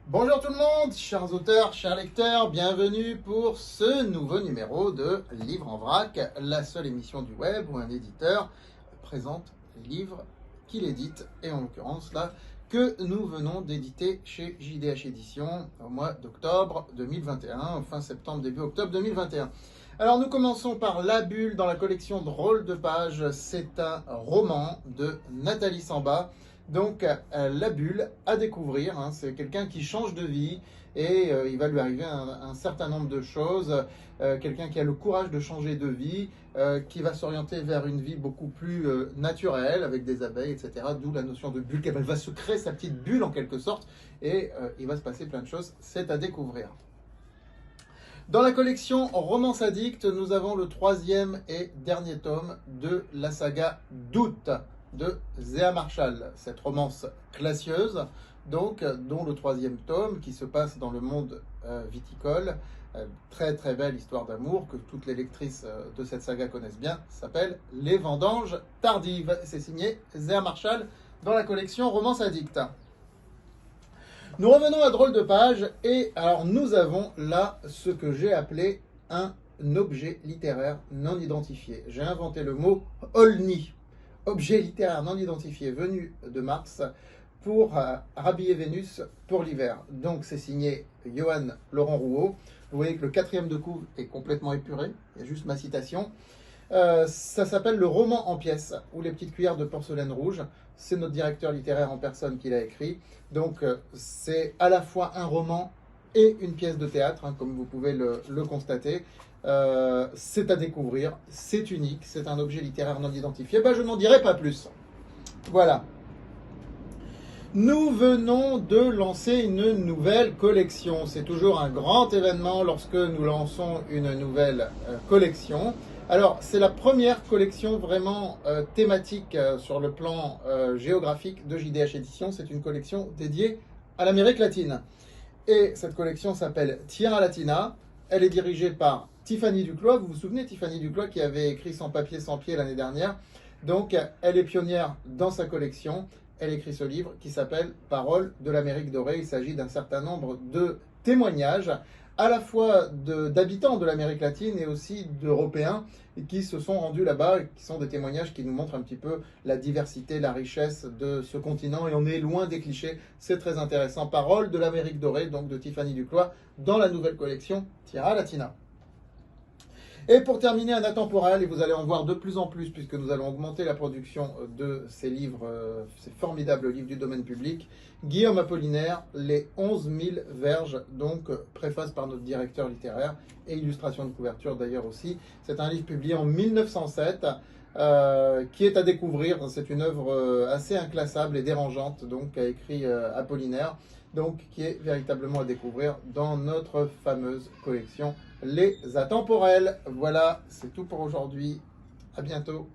Bonjour tout le monde, chers auteurs, chers lecteurs, bienvenue pour ce nouveau numéro de Livre en vrac, la seule émission du web où un éditeur présente les livres qu'il édite, et en l'occurrence là, que nous venons d'éditer chez JDH Éditions au mois d'octobre 2021, fin septembre, début octobre 2021. Alors nous commençons par La Bulle dans la collection Drôle de Pages. C'est un roman de Nathalie Samba. Donc La Bulle à découvrir, hein, c'est quelqu'un qui change de vie et il va lui arriver un certain nombre de choses. Quelqu'un qui a le courage de changer de vie, qui va s'orienter vers une vie beaucoup plus naturelle avec des abeilles, etc. D'où la notion de bulle, qu'elle va se créer sa petite bulle en quelque sorte et il va se passer plein de choses, c'est à découvrir. Dans la collection Romance Addict, nous avons le troisième et dernier tome de la saga Doute de Zéa Marshall. Cette romance classieuse, donc, dont le troisième tome, qui se passe dans le monde viticole, très très belle histoire d'amour que toutes les lectrices de cette saga connaissent bien, s'appelle Les Vendanges tardives. C'est signé Zéa Marshall dans la collection Romance Addict. Nous revenons à Drôle de Pages et alors nous avons là ce que j'ai appelé un objet littéraire non identifié. J'ai inventé le mot OLNI, objet littéraire non identifié venu de Mars pour rhabiller Vénus pour l'hiver. Donc c'est signé Johan Laurent Rouault. Vous voyez que le quatrième de couve est complètement épuré, il y a juste ma citation. Ça s'appelle Le roman en pièces ou Les petites cuillères de porcelaine rouge. C'est notre directeur littéraire en personne qui l'a écrit. Donc c'est à la fois un roman et une pièce de théâtre, hein, comme vous pouvez le constater. C'est à découvrir, c'est unique, c'est un objet littéraire non identifié. Ben, je n'en dirai pas plus. Voilà. Nous venons de lancer une nouvelle collection. C'est toujours un grand événement lorsque nous lançons une nouvelle collection. Alors, c'est la première collection vraiment thématique sur le plan géographique de JDH Éditions. C'est une collection dédiée à l'Amérique latine. Et cette collection s'appelle Tierra Latina. Elle est dirigée par Tiffany Duclois. Vous vous souvenez, Tiffany Duclois qui avait écrit Sans papier, sans pied l'année dernière. Donc, elle est pionnière dans sa collection. Elle écrit ce livre qui s'appelle Paroles de l'Amérique dorée. Il s'agit d'un certain nombre de témoignages, à la fois d'habitants de l'Amérique latine et aussi d'Européens qui se sont rendus là-bas, qui sont des témoignages qui nous montrent un petit peu la diversité, la richesse de ce continent, et on est loin des clichés, c'est très intéressant. Paroles de l'Amérique dorée, donc de Tiffany Duclois, dans la nouvelle collection Tierra Latina. Et pour terminer, un atemporel, et vous allez en voir de plus en plus, puisque nous allons augmenter la production de ces livres, ces formidables livres du domaine public. Guillaume Apollinaire, Les 11 000 verges, donc préface par notre directeur littéraire, et illustration de couverture d'ailleurs aussi. C'est un livre publié en 1907, qui est à découvrir. C'est une œuvre assez inclassable et dérangeante, donc qu'a écrit Apollinaire, donc qui est véritablement à découvrir dans notre fameuse collection Les Atemporels. Voilà, c'est tout pour aujourd'hui. À bientôt.